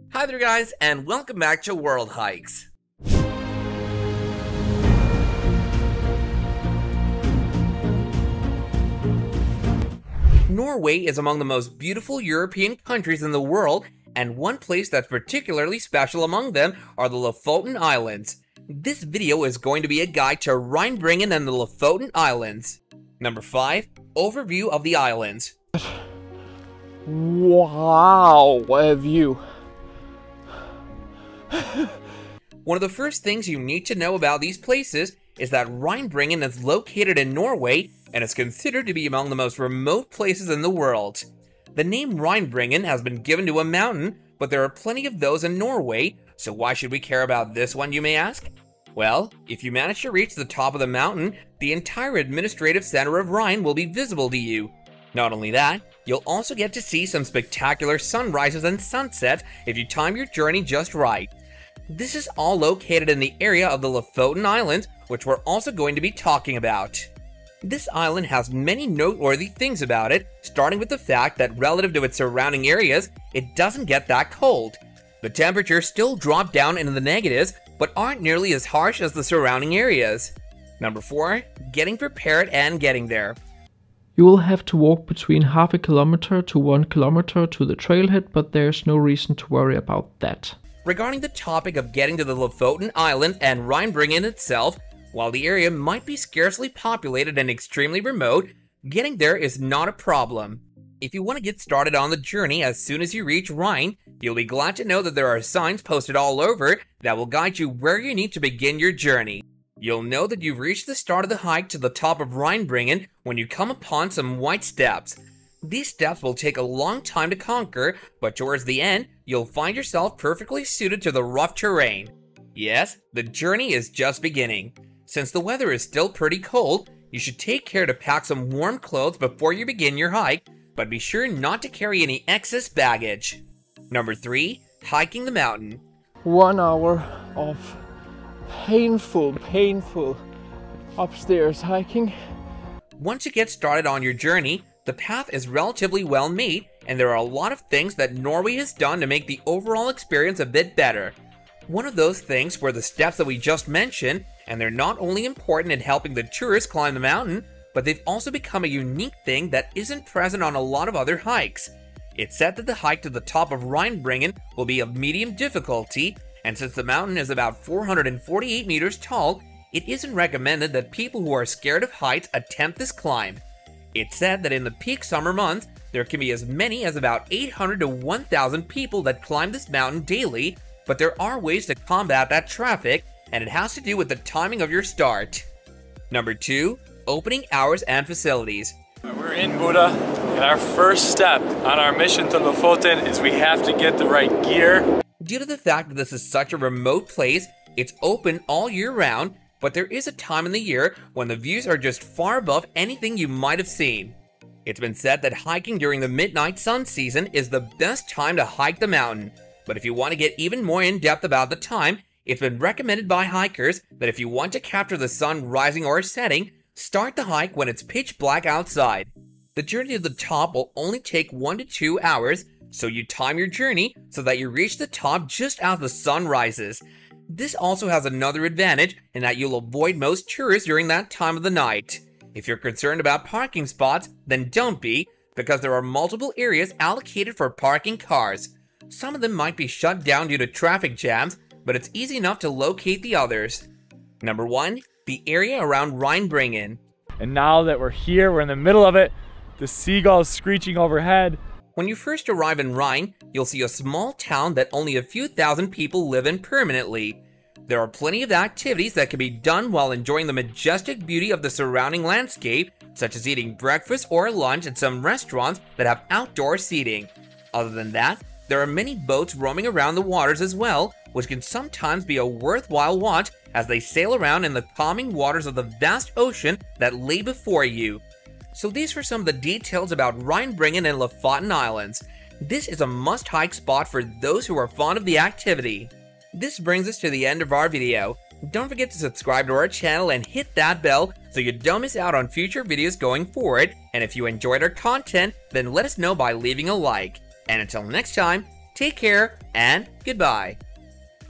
Hi there guys, and welcome back to World Hikes. Norway is among the most beautiful European countries in the world, and one place that's particularly special among them are the Lofoten Islands. This video is going to be a guide to Reinebringen and the Lofoten Islands. Number 5. Overview of the islands. Wow, what a view. One of the first things you need to know about these places is that Reinebringen is located in Norway and is considered to be among the most remote places in the world. The name Reinebringen has been given to a mountain, but there are plenty of those in Norway, so why should we care about this one, you may ask? Well, if you manage to reach the top of the mountain, the entire administrative center of Rhine will be visible to you. Not only that, you'll also get to see some spectacular sunrises and sunsets if you time your journey just right. This is all located in the area of the Lofoten Islands, which we're also going to be talking about. This island has many noteworthy things about it, starting with the fact that relative to its surrounding areas, it doesn't get that cold. The temperatures still drop down into the negatives, but aren't nearly as harsh as the surrounding areas. Number 4. Getting prepared and getting there. You will have to walk between half a kilometer to 1 kilometer to the trailhead, but there's no reason to worry about that. Regarding the topic of getting to the Lofoten Island and Reinebringen itself, while the area might be scarcely populated and extremely remote, getting there is not a problem. If you want to get started on the journey as soon as you reach Rhine, you'll be glad to know that there are signs posted all over that will guide you where you need to begin your journey. You'll know that you've reached the start of the hike to the top of Reinebringen when you come upon some white steps. These steps will take a long time to conquer, but towards the end, you'll find yourself perfectly suited to the rough terrain. Yes, the journey is just beginning. Since the weather is still pretty cold, you should take care to pack some warm clothes before you begin your hike, but be sure not to carry any excess baggage. Number 3. Hiking the mountain. 1 hour of painful upstairs hiking. Once you get started on your journey, the path is relatively well made, and there are a lot of things that Norway has done to make the overall experience a bit better. One of those things were the steps that we just mentioned, and they're not only important in helping the tourists climb the mountain, but they've also become a unique thing that isn't present on a lot of other hikes. It's said that the hike to the top of Reinebringen will be of medium difficulty, and since the mountain is about 448 meters tall, it isn't recommended that people who are scared of heights attempt this climb. It's said that in the peak summer months, there can be as many as about 800 to 1,000 people that climb this mountain daily, but there are ways to combat that traffic, and it has to do with the timing of your start. Number 2. Opening hours and facilities. We're in Buda, and our first step on our mission to Lofoten is we have to get the right gear. Due to the fact that this is such a remote place, it's open all year round, but there is a time in the year when the views are just far above anything you might have seen. It's been said that hiking during the midnight sun season is the best time to hike the mountain, but if you want to get even more in depth about the time, it's been recommended by hikers that if you want to capture the sun rising or setting, start the hike when it's pitch black outside. The journey to the top will only take 1 to 2 hours, so you time your journey so that you reach the top just as the sun rises. This also has another advantage in that you'll avoid most tourists during that time of the night. If you're concerned about parking spots, then don't be, because there are multiple areas allocated for parking cars. Some of them might be shut down due to traffic jams, but it's easy enough to locate the others. Number 1. The area around Reinebringen. And now that we're here, we're in the middle of it, the seagulls screeching overhead. When you first arrive in Rhine, you'll see a small town that only a few thousand people live in permanently. There are plenty of activities that can be done while enjoying the majestic beauty of the surrounding landscape, such as eating breakfast or lunch at some restaurants that have outdoor seating. Other than that, there are many boats roaming around the waters as well, which can sometimes be a worthwhile watch as they sail around in the calming waters of the vast ocean that lay before you. So these were some of the details about Reinebringen and Lofoten Islands. This is a must-hike spot for those who are fond of the activity. This brings us to the end of our video. Don't forget to subscribe to our channel and hit that bell so you don't miss out on future videos going forward. And if you enjoyed our content, then let us know by leaving a like. And until next time, Take care and goodbye.